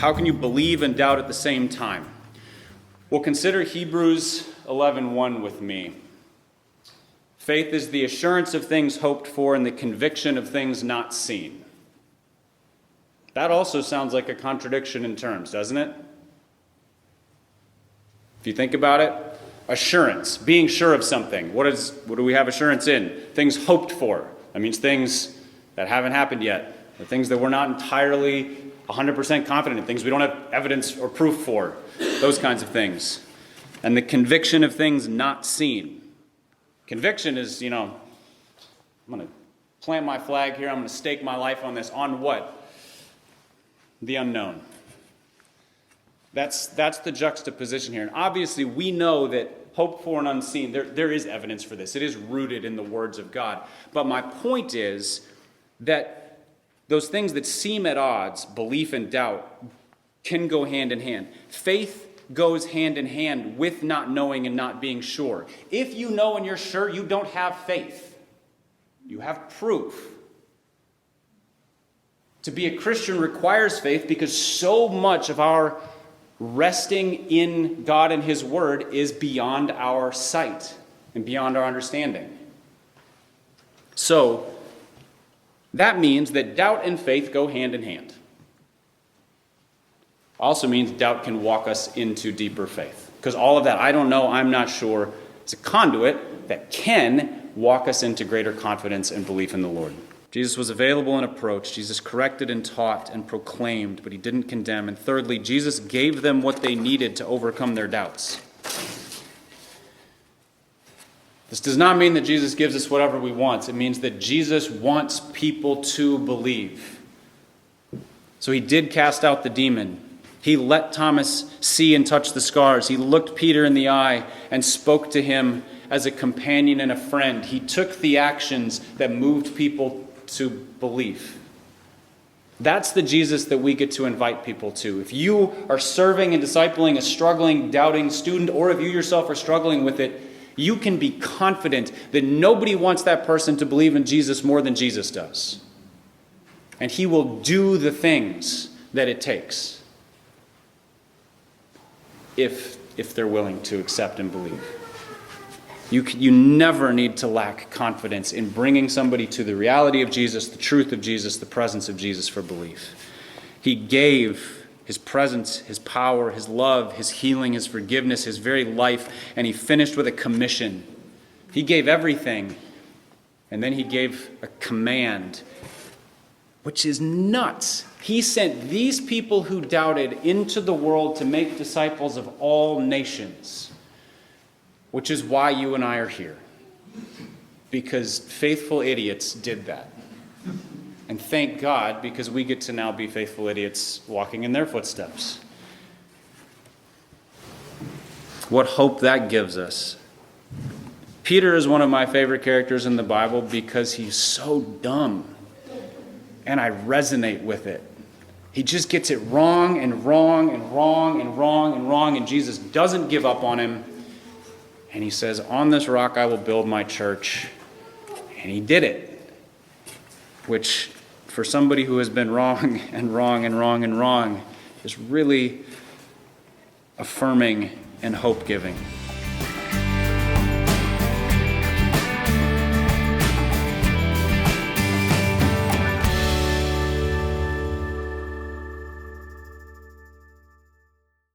How can you believe and doubt at the same time? Well, consider Hebrews 11:1 with me. Faith is the assurance of things hoped for and the conviction of things not seen. That also sounds like a contradiction in terms, doesn't it? If you think about it, assurance, being sure of something. What do we have assurance in? Things hoped for. That means things that haven't happened yet. The things that we're not entirely 100% confident in. Things we don't have evidence or proof for. Those kinds of things. And the conviction of things not seen. Conviction is, I'm going to plant my flag here. I'm going to stake my life on this. On what? The unknown. That's the juxtaposition here. And obviously we know that hope for and unseen, there is evidence for this. It is rooted in the words of God. But my point is that those things that seem at odds, belief and doubt, can go hand in hand. Faith goes hand in hand with not knowing and not being sure. If you know and you're sure, you don't have faith. You have proof. To be a Christian requires faith because so much of our resting in God and His Word is beyond our sight and beyond our understanding. So, that means that doubt and faith go hand in hand. Also means doubt can walk us into deeper faith. Because all of that, I don't know, I'm not sure, it's a conduit that can walk us into greater confidence and belief in the Lord. Jesus was available and approached. Jesus corrected and taught and proclaimed, but He didn't condemn. And thirdly, Jesus gave them what they needed to overcome their doubts. This does not mean that Jesus gives us whatever we want. It means that Jesus wants people to believe. So He did cast out the demon. He let Thomas see and touch the scars. He looked Peter in the eye and spoke to him as a companion and a friend. He took the actions that moved people to belief. That's the Jesus that we get to invite people to. If you are serving and discipling a struggling, doubting student, or if you yourself are struggling with it, you can be confident that nobody wants that person to believe in Jesus more than Jesus does. And He will do the things that it takes if they're willing to accept and believe. You never need to lack confidence in bringing somebody to the reality of Jesus, the truth of Jesus, the presence of Jesus for belief. He gave His presence, His power, His love, His healing, His forgiveness, His very life, and He finished with a commission. He gave everything, and then He gave a command, which is nuts. He sent these people who doubted into the world to make disciples of all nations. Which is why you and I are here. Because faithful idiots did that. And thank God, because we get to now be faithful idiots walking in their footsteps. What hope that gives us. Peter is one of my favorite characters in the Bible because he's so dumb. And I resonate with it. He just gets it wrong and wrong and wrong and wrong and wrong, and Jesus doesn't give up on him. And He says, on this rock I will build my church. And He did it. Which, for somebody who has been wrong and wrong and wrong and wrong, is really affirming and hope-giving.